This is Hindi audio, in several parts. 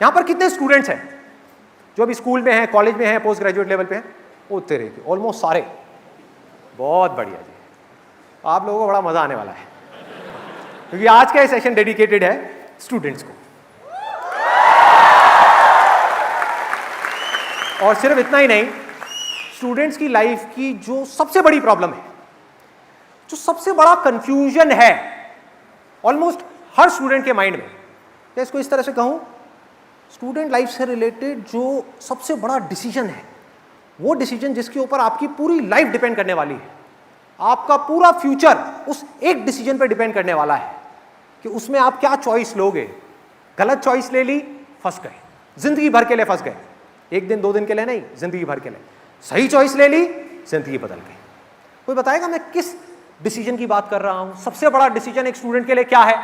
यहां पर कितने स्टूडेंट्स हैं जो अभी स्कूल में हैं, कॉलेज में हैं, पोस्ट ग्रेजुएट लेवल पे हैं? वो तेरे के ऑलमोस्ट सारे। बहुत बढ़िया जी, आप लोगों को बड़ा मजा आने वाला है क्योंकि आज का ये सेशन डेडिकेटेड है स्टूडेंट्स को। और सिर्फ इतना ही नहीं, स्टूडेंट्स की लाइफ की जो सबसे बड़ी प्रॉब्लम है, जो सबसे बड़ा कंफ्यूजन है ऑलमोस्ट हर स्टूडेंट के माइंड में, या इसको इस तरह से कहूं, स्टूडेंट लाइफ से रिलेटेड जो सबसे बड़ा डिसीजन है, वो डिसीजन जिसके ऊपर आपकी पूरी लाइफ डिपेंड करने वाली है, आपका पूरा फ्यूचर उस एक डिसीजन पर डिपेंड करने वाला है कि उसमें आप क्या चॉइस लोगे। गलत चॉइस ले ली, फंस गए, जिंदगी भर के लिए फंस गए। एक दिन 2 दिन के लिए नहीं, जिंदगी भर के लिए। सही चॉइस ले ली, जिंदगी बदल गई। कोई बताएगा मैं किस डिसीजन की बात कर रहा हूं? सबसे बड़ा डिसीजन एक स्टूडेंट के लिए क्या है?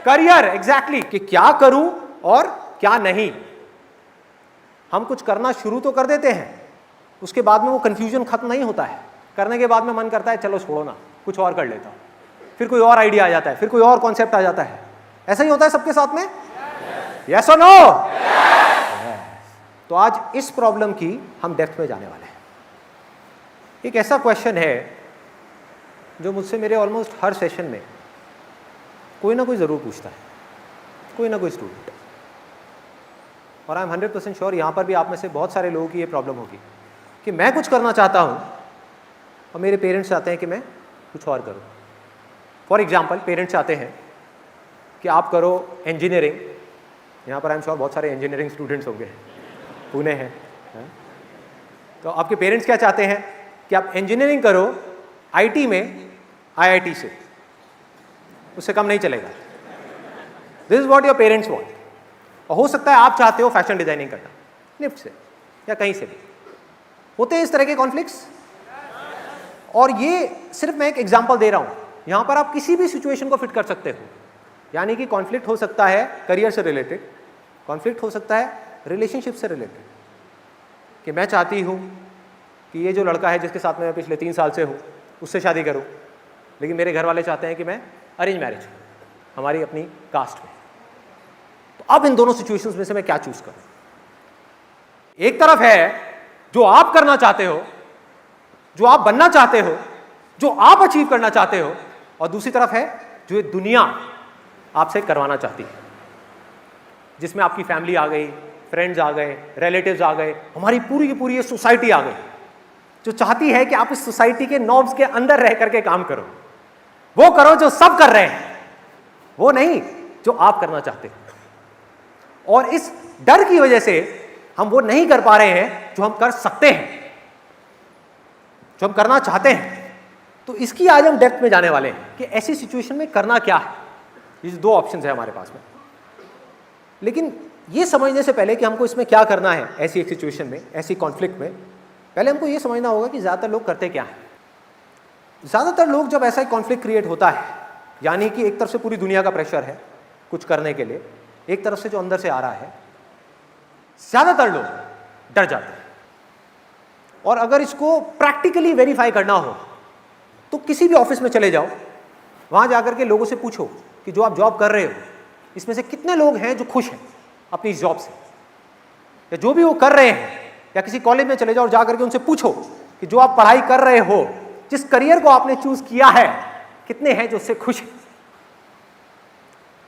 करियर। एग्जैक्टली, कि क्या करूं और क्या नहीं। हम कुछ करना शुरू तो कर देते हैं, उसके बाद में वो कंफ्यूजन खत्म नहीं होता है। करने के बाद में मन करता है चलो छोड़ो ना, कुछ और कर लेता हूं, फिर कोई और आइडिया आ जाता है, फिर कोई और कॉन्सेप्ट आ जाता है। ऐसा ही होता है सबके साथ में? यस और नो? तो आज इस प्रॉब्लम की हम डेप्थ में जाने वाले हैं। एक ऐसा क्वेश्चन है जो मुझसे मेरे ऑलमोस्ट हर सेशन में कोई ना कोई ज़रूर पूछता है, कोई ना कोई स्टूडेंट। और आई एम 100% श्योर यहाँ पर भी आप में से बहुत सारे लोगों की ये प्रॉब्लम होगी कि मैं कुछ करना चाहता हूँ और मेरे पेरेंट्स चाहते हैं कि मैं कुछ और करूँ। फॉर एग्जाम्पल, पेरेंट्स चाहते हैं कि आप करो इंजीनियरिंग। यहाँ पर आई एम श्योर बहुत सारे इंजीनियरिंग स्टूडेंट्स होंगे, पुणे हैं। तो आपके पेरेंट्स क्या चाहते हैं कि आप इंजीनियरिंग करो आईटी में, आईआईटी से, उससे कम नहीं चलेगा। This is what your parents want. और हो सकता है आप चाहते हो फैशन डिजाइनिंग करना, निफ्ट से या कहीं से भी। होते हैं इस तरह के कॉन्फ्लिक्ट्स। और ये सिर्फ मैं एक एग्जांपल दे रहा हूं, यहां पर आप किसी भी सिचुएशन को फिट कर सकते हो। यानी कि कॉन्फ्लिक्ट हो सकता है करियर से रिलेटेड, कॉन्फ्लिक्ट हो सकता है रिलेशनशिप से रिलेटेड, कि मैं चाहती हूं कि ये जो लड़का है जिसके साथ मैं पिछले 3 साल से हूँ उससे शादी करूँ, लेकिन मेरे घर वाले चाहते हैं कि मैं अरेंज मैरिज हमारी अपनी कास्ट में। तो अब इन दोनों सिचुएशंस में से मैं क्या चूज करूं? एक तरफ है जो आप करना चाहते हो, जो आप बनना चाहते हो, जो आप अचीव करना चाहते हो, और दूसरी तरफ है जो ये दुनिया आपसे करवाना चाहती है, जिसमें आपकी फैमिली आ गई, फ्रेंड्स आ गए, रिलेटिव्स आ गए, हमारी पूरी की पूरी ये सोसाइटी आ गई, जो चाहती है कि आप इस सोसाइटी के नॉर्म्स के अंदर रह करके काम करो। वो करो जो सब कर रहे हैं, वो नहीं जो आप करना चाहते हो। और इस डर की वजह से हम वो नहीं कर पा रहे हैं जो हम कर सकते हैं, जो हम करना चाहते हैं। तो इसकी आज हम डेप्थ में जाने वाले हैं कि ऐसी सिचुएशन में करना क्या है। ये 2 ऑप्शंस है हमारे पास में। लेकिन ये समझने से पहले कि हमको इसमें क्या करना है ऐसी एक सिचुएशन में, ऐसी कॉन्फ्लिक्ट में, पहले हमको ये समझना होगा कि ज़्यादातर लोग करते क्या हैं। ज़्यादातर लोग जब ऐसा कॉन्फ्लिक्ट क्रिएट होता है, यानी कि एक तरफ से पूरी दुनिया का प्रेशर है कुछ करने के लिए, एक तरफ से जो अंदर से आ रहा है, ज़्यादातर लोग डर जाते हैं। और अगर इसको प्रैक्टिकली वेरीफाई करना हो तो किसी भी ऑफिस में चले जाओ, वहाँ जाकर के लोगों से पूछो कि जो आप जॉब कर रहे हो इसमें से कितने लोग हैं जो खुश हैं अपनी इस जॉब से, या जो भी वो कर रहे हैं। या किसी कॉलेज में चले जाओ और जाकर के उनसे पूछो कि जो आप पढ़ाई कर रहे हो, जिस करियर को आपने चूज किया है, कितने हैं जो उससे खुश हैं,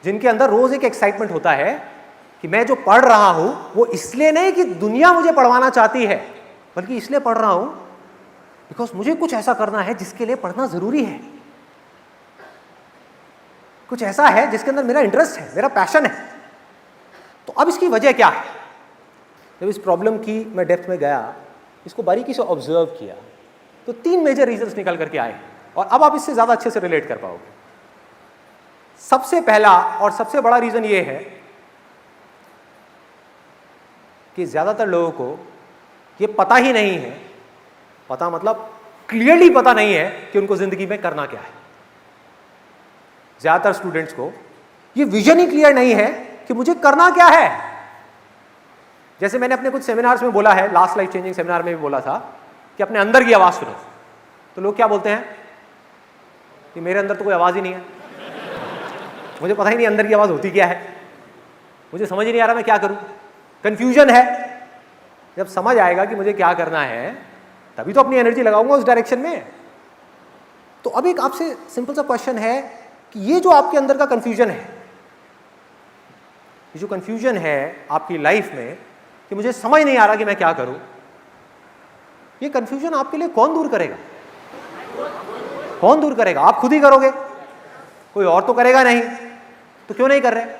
जिनके अंदर रोज एक एक्साइटमेंट होता है कि मैं जो पढ़ रहा हूं वो इसलिए नहीं कि दुनिया मुझे पढ़वाना चाहती है, बल्कि इसलिए पढ़ रहा हूं बिकॉज मुझे कुछ ऐसा करना है जिसके लिए पढ़ना जरूरी है, कुछ ऐसा है जिसके अंदर मेरा इंटरेस्ट है, मेरा पैशन है। तो अब इसकी वजह क्या है? जब इस प्रॉब्लम की मैं डेप्थ में गया, इसको बारीकी से ऑब्जर्व किया, तो 3 मेजर रीजंस निकल करके आए, और अब आप इससे ज्यादा अच्छे से रिलेट कर पाओगे। सबसे पहला और सबसे बड़ा रीजन ये है कि ज्यादातर लोगों को ये पता ही नहीं है, पता मतलब क्लियरली पता नहीं है कि उनको जिंदगी में करना क्या है। ज्यादातर स्टूडेंट्स को ये विजन ही क्लियर नहीं है कि मुझे करना क्या है। जैसे मैंने अपने कुछ सेमिनार्स में बोला है, लास्ट लाइफ चेंजिंग सेमिनार में भी बोला था कि अपने अंदर की आवाज सुनो। तो लोग क्या बोलते हैं कि मेरे अंदर तो कोई आवाज ही नहीं है, मुझे पता ही नहीं अंदर की आवाज होती क्या है। मुझे समझ ही नहीं आ रहा मैं क्या करूं, कंफ्यूजन है। जब समझ आएगा कि मुझे क्या करना है तभी तो अपनी एनर्जी लगाऊंगा उस डायरेक्शन में। तो अब एक आपसे सिंपल सा क्वेश्चन है कि ये जो आपके अंदर का कंफ्यूजन है, ये जो कंफ्यूजन है आपकी लाइफ में कि मुझे समझ नहीं आ रहा कि मैं क्या करूं, ये कंफ्यूजन आपके लिए कौन दूर करेगा? कौन दूर करेगा? आप खुद ही करोगे, कोई और तो करेगा नहीं। तो क्यों नहीं कर रहे?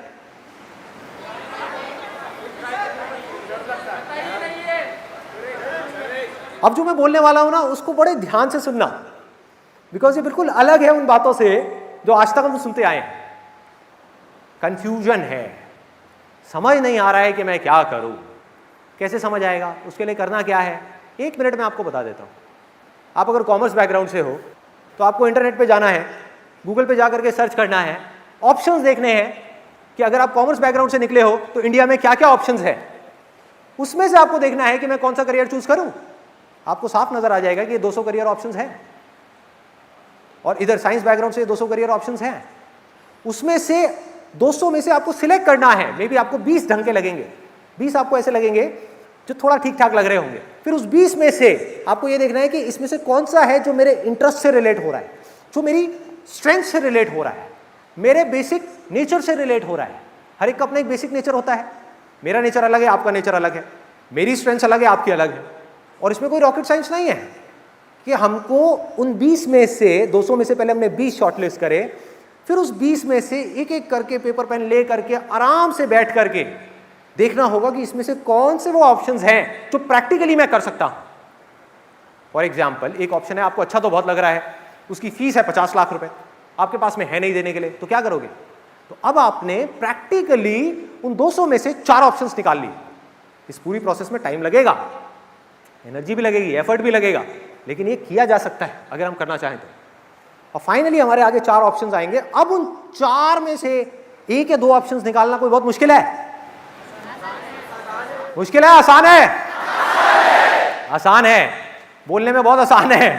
अब जो मैं बोलने वाला हूं ना उसको बड़े ध्यान से सुनना, बिकॉज ये बिल्कुल अलग है उन बातों से जो आज तक हम सुनते आए हैं। कंफ्यूजन है, समझ नहीं आ रहा है कि मैं क्या करूं। कैसे समझ आएगा? उसके लिए करना क्या है, 1 मिनट में आपको बता देता हूं। आप अगर कॉमर्स बैकग्राउंड से हो तो आपको इंटरनेट पे जाना है, गूगल पे जाकर के सर्च करना है, ऑप्शंस देखने हैं कि अगर आप कॉमर्स बैकग्राउंड से निकले हो तो इंडिया में क्या क्या ऑप्शंस है। उसमें से आपको देखना है कि मैं कौन सा करियर चूज करूं। आपको साफ नजर आ जाएगा कि ये 200 करियर ऑप्शंस हैं, और इधर साइंस बैकग्राउंड से 200 करियर ऑप्शंस हैं। उसमें से 200 में से आपको सिलेक्ट करना है। मे बी आपको 20 ढंग के लगेंगे, 20 आपको ऐसे लगेंगे जो थोड़ा ठीक ठाक लग रहे होंगे। फिर उस 20 में से आपको ये देखना है कि इसमें से कौन सा है जो मेरे इंटरेस्ट से रिलेट हो रहा है, जो मेरी स्ट्रेंथ से रिलेट हो रहा है, मेरे बेसिक नेचर से रिलेट हो रहा है। हर एक का अपना एक बेसिक नेचर होता है। मेरा नेचर अलग है, आपका नेचर अलग है, मेरी स्ट्रेंथ अलग है, आपकी अलग है। और इसमें कोई रॉकेट साइंस नहीं है कि हमको उन 20 में से 200 में से पहले हमने 20 शॉर्टलिस्ट करे, फिर उस 20 में से एक एक करके पेपर पेन ले करके आराम से बैठ करके देखना होगा कि इसमें से कौन से वो ऑप्शंस हैं जो प्रैक्टिकली मैं कर सकता हूं। फॉर एग्जाम्पल, एक ऑप्शन है, आपको अच्छा तो बहुत लग रहा है, उसकी फीस है 50 लाख रुपए, आपके पास में है नहीं देने के लिए, तो क्या करोगे? तो अब आपने प्रैक्टिकली उन 200 में से 4 ऑप्शंस निकाल लिए। इस पूरी प्रोसेस में टाइम लगेगा, एनर्जी भी लगेगी, एफर्ट भी लगेगा, लेकिन ये किया जा सकता है अगर हम करना चाहें तो। और फाइनली हमारे आगे 4 ऑप्शंस आएंगे। अब उन 4 में से 1 या 2 ऑप्शंस निकालना कोई बहुत मुश्किल है? मुश्किल है? आसान है? आसान है, बोलने में बहुत आसान है,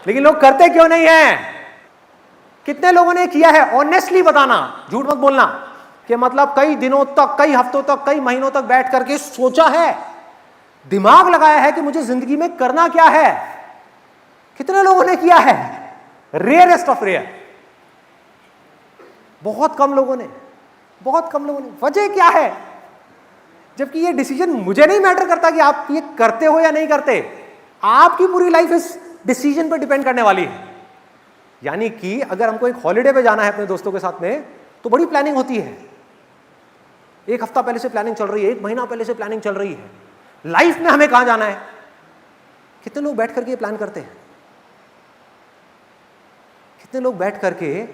लेकिन लोग करते क्यों नहीं है? कितने लोगों ने किया है? ऑनेस्टली बताना, झूठ मत बोलना कि मतलब कई दिनों तक, कई हफ्तों तक, कई महीनों तक बैठ करके सोचा है, दिमाग लगाया है कि मुझे जिंदगी में करना क्या है। कितने लोगों ने किया है? रेयरेस्ट ऑफ रेयर, बहुत कम लोगों ने, बहुत कम लोगों ने। वजह क्या है? जबकि ये डिसीजन मुझे नहीं मैटर करता कि आप ये करते हो या नहीं करते, आपकी पूरी लाइफ इस डिसीजन पर डिपेंड करने वाली है। यानी कि अगर हमको एक हॉलिडे पे जाना है अपने दोस्तों के साथ में, तो बड़ी प्लानिंग होती है। 1 हफ्ता पहले से प्लानिंग चल रही है, 1 महीना पहले से प्लानिंग चल रही है। लाइफ में हमें कहां जाना है, कितने लोग बैठ करके ये प्लान करते हैं? कितने लोग बैठ करके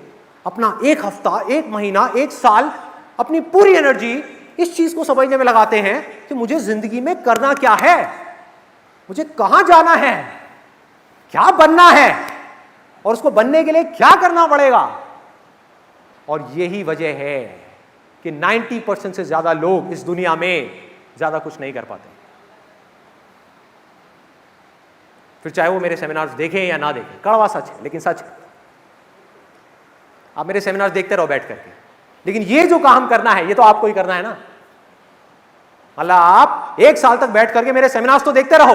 अपना 1 हफ्ता, 1 महीना, 1 साल अपनी पूरी एनर्जी इस चीज को समझने में लगाते हैं कि मुझे जिंदगी में करना क्या है, मुझे कहां जाना है, क्या बनना है, और उसको बनने के लिए क्या करना पड़ेगा। और यही वजह है कि 90% से ज्यादा लोग इस दुनिया में ज्यादा कुछ नहीं कर पाते। फिर चाहे वो मेरे सेमिनार्स देखें या ना देखें, कड़वा सच है लेकिन सच है। आप मेरे सेमिनार्स देखते रहो बैठ करके, लेकिन ये जो काम करना है ये तो आपको ही करना है ना। मतलब आप 1 साल तक बैठ करके मेरे सेमिनार्स तो देखते रहो,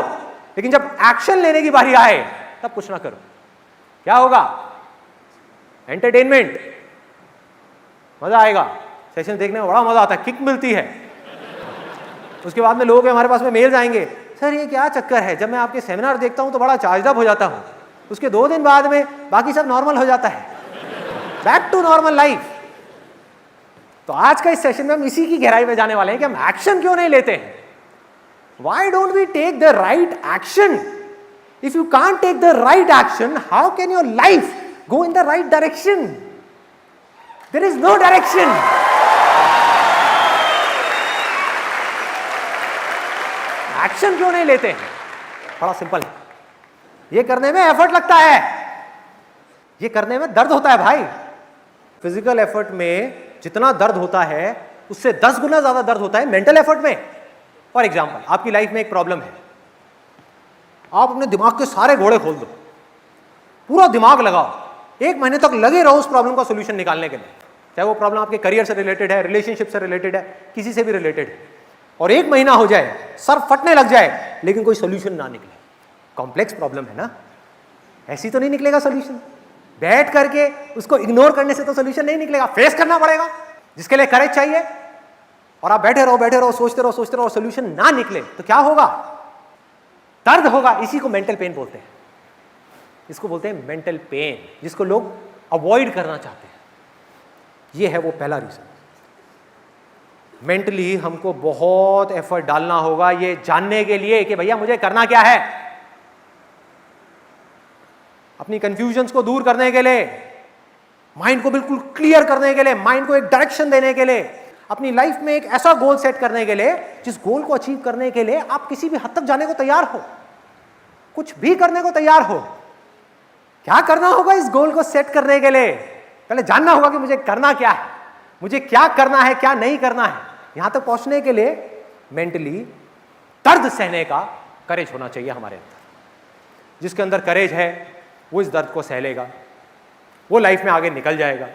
लेकिन जब एक्शन लेने की बारी आए तब कुछ ना करो। क्या होगा? एंटरटेनमेंट, मजा आएगा, सेशन देखने में बड़ा मजा आता है, किक मिलती है। उसके बाद में लोग हमारे पास में मेल्स आएंगे, सर ये क्या चक्कर है, जब मैं आपके सेमिनार देखता हूं तो बड़ा चार्ज अप हो जाता हूं, उसके 2 दिन बाद में बाकी सब नॉर्मल हो जाता है, बैक टू नॉर्मल लाइफ। तो आज का इस सेशन में हम इसी की गहराई में जाने वाले हैं कि हम एक्शन क्यों नहीं लेते हैं। Why don't we take the right action? If you can't take the right action, how can your life go in the right direction? There is no direction. Action क्यों नहीं लेते हैं? बड़ा सिंपल है, ये करने में एफर्ट लगता है, ये करने में दर्द होता है भाई। फिजिकल एफर्ट में जितना दर्द होता है उससे 10 गुना ज्यादा दर्द होता है मेंटल एफर्ट में। फॉर एग्जाम्पल, आपकी लाइफ में एक प्रॉब्लम है, आप अपने दिमाग के सारे घोड़े खोल दो, पूरा दिमाग लगाओ, 1 महीने तक लगे रहो उस प्रॉब्लम का सोल्यूशन निकालने के लिए। चाहे वो प्रॉब्लम आपके करियर से रिलेटेड है, रिलेशनशिप से रिलेटेड है, किसी से भी रिलेटेड है, और 1 महीना हो जाए, सर फटने लग जाए, लेकिन कोई सोल्यूशन ना निकले, कॉम्प्लेक्स प्रॉब्लम है ना, ऐसी तो नहीं निकलेगा सोल्यूशन। बैठ करके उसको इग्नोर करने से तो सोल्यूशन नहीं निकलेगा, फेस करना पड़ेगा, जिसके लिए करेज चाहिए। और आप बैठे रहो, सोचते रहो, और सोल्यूशन ना निकले तो क्या होगा? दर्द होगा। इसी को मेंटल पेन बोलते हैं, इसको बोलते हैं मेंटल पेन, जिसको लोग अवॉइड करना चाहते हैं। ये है वो पहला रीजन। मेंटली हमको बहुत एफर्ट डालना होगा ये जानने के लिए कि भैया मुझे करना क्या है। अपनी कंफ्यूजन्स को दूर करने के लिए, माइंड को बिल्कुल क्लियर करने के लिए, माइंड को एक डायरेक्शन देने के लिए, अपनी लाइफ में एक ऐसा गोल सेट करने के लिए जिस गोल को अचीव करने के लिए आप किसी भी हद तक जाने को तैयार हो, कुछ भी करने को तैयार हो। क्या करना होगा इस गोल को सेट करने के लिए? पहले जानना होगा कि मुझे करना क्या है, मुझे क्या करना है, क्या नहीं करना है। यहां तक पहुंचने के लिए मेंटली दर्द सहने का करेज होना चाहिए हमारे अंदर। जिसके अंदर करेज है वो इस दर्द को सह लेगा, वो लाइफ में आगे निकल जाएगा।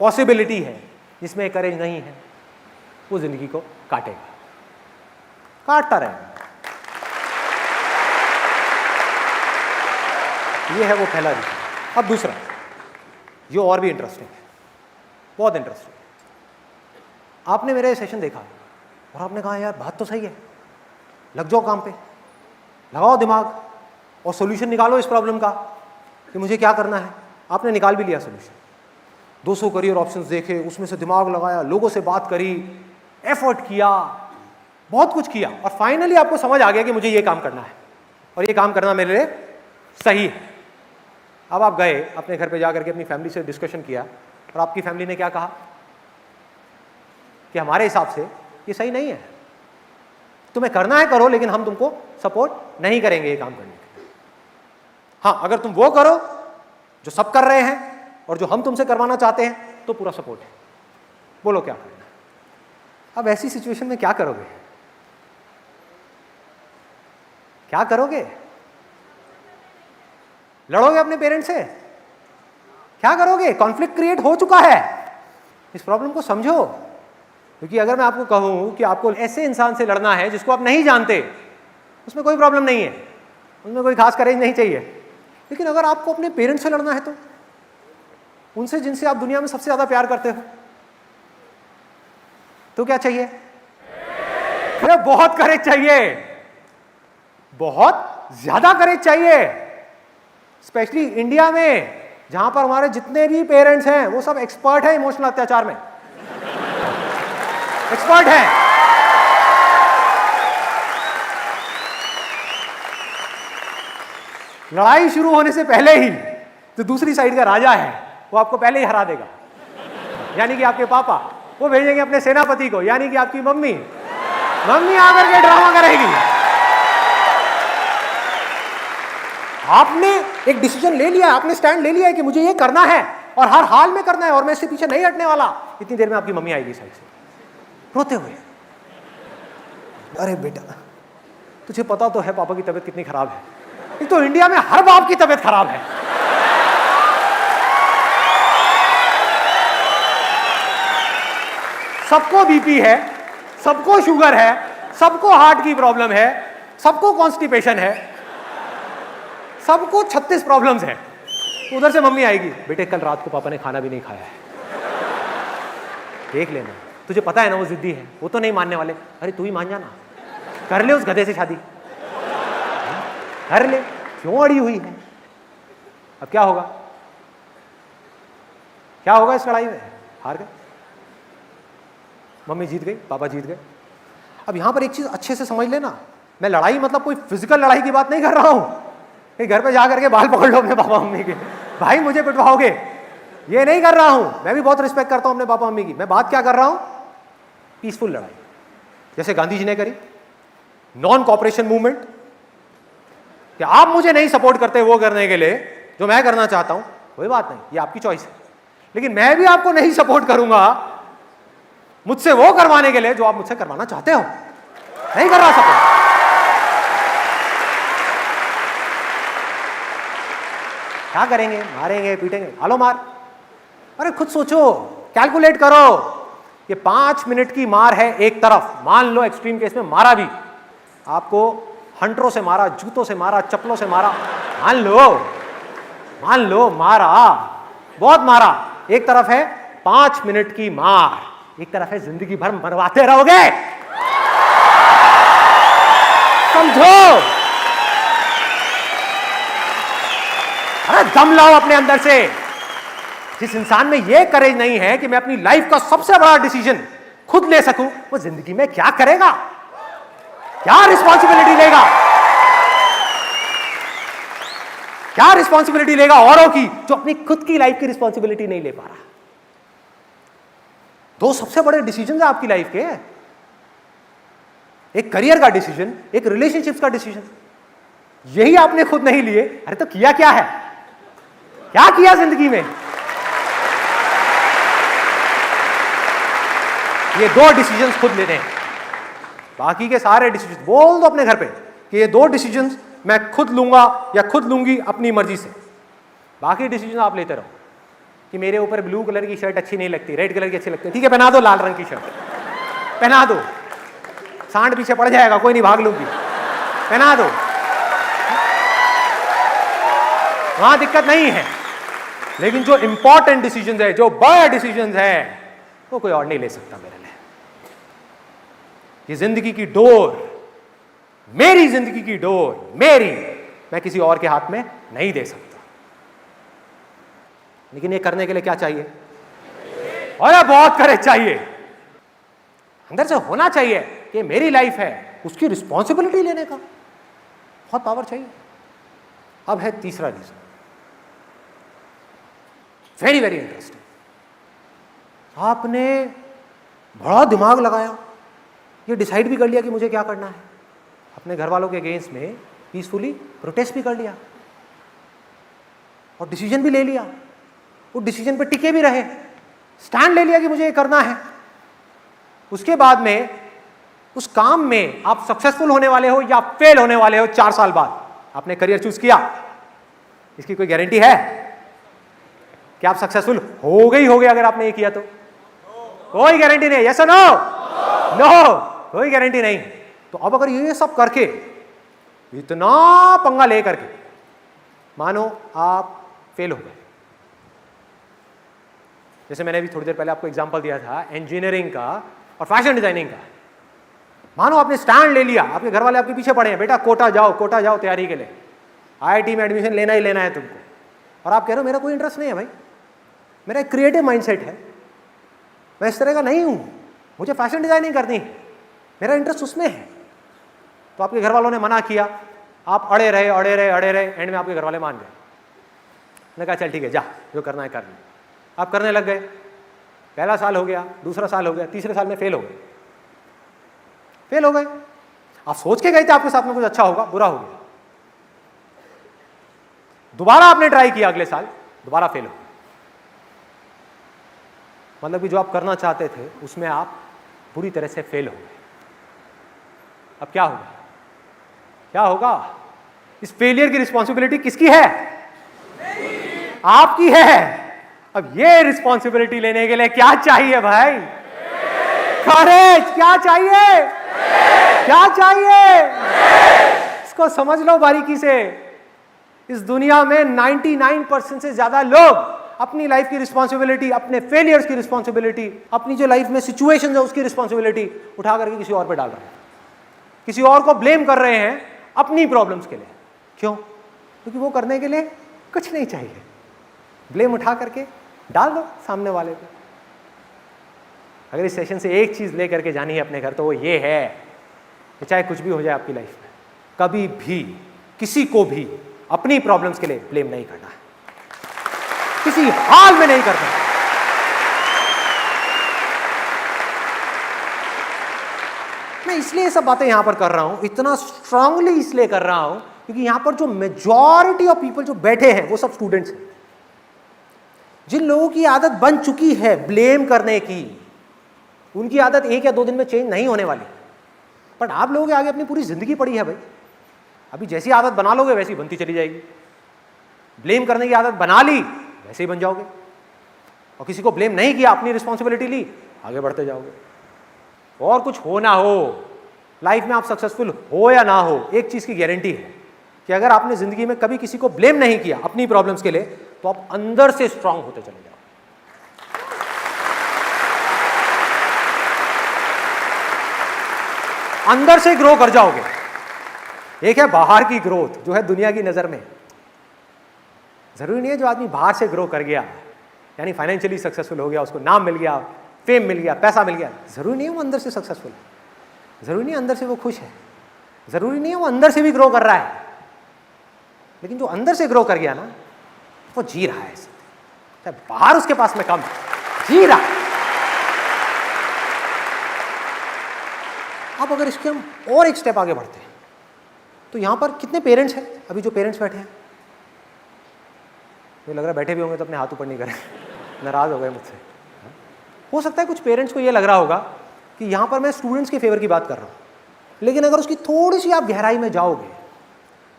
पॉसिबिलिटी है, जिसमें करेज नहीं है वो जिंदगी को काटेगा, काटता रहेगा। ये है वो पहला रीजन। अब दूसरा, ये और भी इंटरेस्टिंग है, बहुत इंटरेस्टिंग। आपने मेरे सेशन देखा और आपने कहा यार बात तो सही है, लग जाओ काम पे, लगाओ दिमाग और सॉल्यूशन निकालो इस प्रॉब्लम का कि मुझे क्या करना है। आपने निकाल भी लिया सॉल्यूशन, 200 करियर ऑप्शंस देखे, उसमें से दिमाग लगाया, लोगों से बात करी, एफर्ट किया, बहुत कुछ किया, और फाइनली आपको समझ आ गया कि मुझे ये काम करना है और ये काम करना मेरे लिए सही है। अब आप गए अपने घर पे जाकर के अपनी फैमिली से डिस्कशन किया और आपकी फैमिली ने क्या कहा कि हमारे हिसाब से ये सही नहीं है, तुम्हें करना है करो, लेकिन हम तुमको सपोर्ट नहीं करेंगे ये काम करने के लिए। हाँ, अगर तुम वो करो जो सब कर रहे हैं और जो हम तुमसे करवाना चाहते हैं तो पूरा सपोर्ट है, बोलो क्या करना है। अब ऐसी सिचुएशन में क्या करोगे? क्या करोगे? लड़ोगे अपने पेरेंट्स से? क्या करोगे? कॉन्फ्लिक्ट क्रिएट हो चुका है। इस प्रॉब्लम को समझो, क्योंकि अगर मैं आपको कहूं कि आपको ऐसे इंसान से लड़ना है जिसको आप नहीं जानते, उसमें कोई प्रॉब्लम नहीं है, उसमें कोई खास करेज नहीं चाहिए। लेकिन अगर आपको अपने पेरेंट्स से लड़ना है तो उनसे जिनसे आप दुनिया में सबसे ज्यादा प्यार करते हो, तो क्या चाहिए? अरे बहुत करेज चाहिए, बहुत ज्यादा करेज चाहिए। स्पेशली इंडिया में, जहां पर हमारे जितने भी पेरेंट्स हैं वो सब एक्सपर्ट हैं इमोशनल अत्याचार में, एक्सपर्ट हैं। लड़ाई शुरू होने से पहले ही जो दूसरी साइड का राजा है वो आपको पहले ही हरा देगा, यानी कि आपके पापा। वो भेजेंगे अपने सेनापति को, यानी कि आपकी मम्मी। मम्मी आकर के ड्रामा करेगी। आपने एक डिसीजन ले लिया, आपने स्टैंड ले लिया है कि मुझे ये करना है और हर हाल में करना है और मैं इससे पीछे नहीं हटने वाला। इतनी देर में आपकी मम्मी आएगी साइड से रोते हुए, अरे बेटा तुझे पता तो है पापा की तबीयत कितनी खराब है। एक तो इंडिया में हर बाप की तबीयत खराब है। सबको बीपी है, सबको शुगर है, सबको हार्ट की प्रॉब्लम है, सबको कॉन्स्टिपेशन है, सबको 36 प्रॉब्लम्स है। उधर से मम्मी आएगी, बेटे कल रात को पापा ने खाना भी नहीं खाया है, देख लेना, तुझे पता है ना वो जिद्दी है, वो तो नहीं मानने वाले। अरे तू ही मान जाना, कर ले उस गधे से शादी, कर ले, क्यों अड़ी हुई है। अब क्या होगा? क्या होगा इस लड़ाई में? हार गए, मम्मी जीत गई, पापा जीत गए। अब यहां पर एक चीज अच्छे से समझ लेना, मैं लड़ाई मतलब कोई फिजिकल लड़ाई की बात नहीं कर रहा हूं कि घर पे जाकर के बाल पकड़ लो अपने पापा मम्मी के, भाई मुझे पिटवाओगे, ये नहीं कर रहा हूं। मैं भी बहुत रिस्पेक्ट करता हूं अपने पापा मम्मी की। मैं बात क्या कर रहा हूं? पीसफुल लड़ाई, जैसे गांधी जी ने करी, नॉन कॉपरेशन मूवमेंट, कि आप मुझे नहीं सपोर्ट करते वो करने के लिए जो मैं करना चाहता हूं, कोई बात नहीं, ये आपकी चॉइस है, लेकिन मैं भी आपको नहीं सपोर्ट करूंगा मुझसे वो करवाने के लिए जो आप मुझसे करवाना चाहते हो। नहीं कर रहा सपोर्ट। क्या करेंगे? मारेंगे, पीटेंगे, हालो मार। अरे खुद सोचो, कैलकुलेट करो, ये 5 मिनट की मार है एक तरफ, मान लो एक्सट्रीम केस में मारा भी, आपको हंटरों से मारा, जूतों से मारा, चप्पलों से मारा, मान लो मारा, बहुत मारा, एक तरफ है 5 मिनट की मार, एक तरफ है जिंदगी भर मरवाते रहोगे। समझो, अरे दम लाओ अपने अंदर से। जिस इंसान में यह करेज नहीं है कि मैं अपनी लाइफ का सबसे बड़ा डिसीजन खुद ले सकूं, वो जिंदगी में क्या करेगा, क्या रिस्पॉन्सिबिलिटी लेगा, क्या रिस्पॉन्सिबिलिटी लेगा औरों की, जो अपनी खुद की लाइफ की रिस्पॉन्सिबिलिटी नहीं ले पा रहा। दो सबसे बड़े डिसीजन है आपकी लाइफ के, एक करियर का डिसीजन, एक रिलेशनशिप्स का डिसीजन। यही आपने खुद नहीं लिए, अरे तो किया क्या है, क्या किया जिंदगी में? ये दो डिसीजंस खुद लेने हैं, बाकी के सारे डिसीजन बोल दो अपने घर पे कि ये दो डिसीजंस मैं खुद लूंगा या खुद लूंगी अपनी मर्जी से। बाकी डिसीजन आप लेते रहो कि मेरे ऊपर ब्लू कलर की शर्ट अच्छी नहीं लगती, रेड कलर की अच्छी लगती है, ठीक है पहना दो लाल रंग की शर्ट, पहना दो, सांड पीछे पड़ जाएगा, कोई नहीं, भाग लूंगी, पहना दो, वहां दिक्कत नहीं है। लेकिन जो इंपॉर्टेंट डिसीजन है, जो बड़ा डिसीजन है, वो कोई और नहीं ले सकता मेरे लिए। ये जिंदगी की डोर, मेरी जिंदगी की डोर, मेरी, मैं किसी और के हाथ में नहीं दे सकता। लेकिन ये करने के लिए क्या चाहिए? और बहुत करेज चाहिए, अंदर से होना चाहिए कि मेरी लाइफ है, उसकी रिस्पॉन्सिबिलिटी लेने का बहुत पावर चाहिए। अब है तीसरा रीजन, वेरी वेरी इंटरेस्टिंग। आपने बड़ा दिमाग लगाया, ये डिसाइड भी कर लिया कि मुझे क्या करना है, अपने घर वालों के अगेंस्ट में पीसफुली प्रोटेस्ट भी कर लिया और डिसीजन भी ले लिया, वो डिसीजन पे टिके भी रहे, स्टैंड ले लिया कि मुझे ये करना है। उसके बाद में उस काम में आप सक्सेसफुल होने वाले हो या फेल होने वाले हो 4 साल बाद, आपने करियर चूज किया, इसकी कोई गारंटी है कि आप सक्सेसफुल हो गए अगर आपने ये किया तो? कोई गारंटी नहीं। यस और नो? नो, कोई गारंटी नहीं। तो अब अगर ये सब करके, इतना पंगा ले करके, मानो आप फेल हो गए, जैसे मैंने भी थोड़ी देर पहले आपको एग्जांपल दिया था इंजीनियरिंग का और फैशन डिजाइनिंग का, मानो आपने स्टैंड ले लिया, आपके घर वाले आपके पीछे पड़े हैं, बेटा कोटा जाओ तैयारी के लिए, आईआईटी में एडमिशन लेना ही लेना है तुमको, और आप कह रहे हो मेरा कोई इंटरेस्ट नहीं है भाई, मेरा एक क्रिएटिव माइंडसेट है, मैं इस तरह का नहीं हूं, मुझे फैशन डिजाइनिंग करनी है, मेरा इंटरेस्ट उसमें है। तो आपके घर वालों ने मना किया, आप अड़े रहे, एंड में आपके घर वाले मान गए, मैंने कहा चल ठीक है जा, जो करना है कर लो। आप करने लग गए, पहला साल हो गया, दूसरा साल हो गया, तीसरे साल में फेल हो गए। आप सोच के गए थे आपके साथ में कुछ अच्छा होगा, बुरा हो गया। दोबारा आपने ट्राई किया अगले साल, दोबारा फेल हो गया। मतलब कि जो आप करना चाहते थे उसमें आप पूरी तरह से फेल हो गए। अब क्या होगा? इस फेलियर की रिस्पॉन्सिबिलिटी किसकी है? आपकी है। अब ये रिस्पॉन्सिबिलिटी लेने के लिए क्या चाहिए भाई? करेज। क्या चाहिए? इसको समझ लो बारीकी से। इस दुनिया में 99% से ज्यादा लोग अपनी लाइफ की रिस्पॉन्सिबिलिटी, अपने फेलियर्स की रिस्पॉन्सिबिलिटी, अपनी जो लाइफ में सिचुएशन है उसकी रिस्पॉन्सिबिलिटी उठा करके किसी और पे डाल रहे हैं, किसी और को ब्लेम कर रहे हैं अपनी प्रॉब्लम्स के लिए। क्यों? क्योंकि वो करने के लिए कुछ नहीं चाहिए, ब्लेम उठा करके डाल दो सामने वाले पे। अगर इस सेशन से एक चीज लेकर के जानी है अपने घर, तो वो ये है कि चाहे कुछ भी हो जाए आपकी लाइफ में, कभी भी किसी को भी अपनी प्रॉब्लम्स के लिए ब्लेम नहीं करना है, किसी हाल में नहीं करना। मैं इसलिए ये सब बातें यहां पर कर रहा हूं, इतना स्ट्रांगली इसलिए कर रहा हूं क्योंकि यहां पर जो मेजॉरिटी ऑफ पीपल जो बैठे हैं वो सब स्टूडेंट्स हैं, जिन लोगों की आदत बन चुकी है ब्लेम करने की। उनकी आदत 1 या 2 दिन में चेंज नहीं होने वाली, बट आप लोगों के आगे अपनी पूरी जिंदगी पड़ी है भाई। अभी जैसी आदत बना लोगे वैसी बनती चली जाएगी। ब्लेम करने की आदत बना ली, वैसे ही बन जाओगे। और किसी को ब्लेम नहीं किया, अपनी रिस्पॉन्सिबिलिटी ली, आगे बढ़ते जाओगे। और कुछ हो ना हो, लाइफ में आप सक्सेसफुल हो या ना हो, एक चीज की गारंटी है कि अगर आपने जिंदगी में कभी किसी को ब्लेम नहीं किया अपनी प्रॉब्लम्स के लिए, तो आप अंदर से स्ट्रांग होते चले जाओ। अंदर से ग्रो कर जाओगे। एक है बाहर की ग्रोथ, जो है दुनिया की नजर में। जरूरी नहीं है जो आदमी बाहर से ग्रो कर गया, यानी फाइनेंशियली सक्सेसफुल हो गया, उसको नाम मिल गया, फेम मिल गया, पैसा मिल गया, जरूरी नहीं है वो अंदर से सक्सेसफुल है, जरूरी नहीं है अंदर से वो खुश है, जरूरी नहीं है वो अंदर से भी ग्रो कर रहा है। लेकिन जो अंदर से ग्रो कर गया ना, वो जी रहा है, चाहे बाहर उसके पास में कम है, जी रहा है। अब अगर इसके हम और एक स्टेप आगे बढ़ते हैं, तो यहां पर कितने पेरेंट्स हैं? अभी जो पेरेंट्स बैठे हैं, मुझे लग रहा है बैठे भी होंगे तो अपने हाथ ऊपर नहीं करें, नाराज हो गए मुझसे। हो सकता है कुछ पेरेंट्स को ये लग रहा होगा कि यहां पर मैं स्टूडेंट्स के फेवर की बात कर रहा हूं, लेकिन अगर उसकी थोड़ी सी आप गहराई में जाओगे,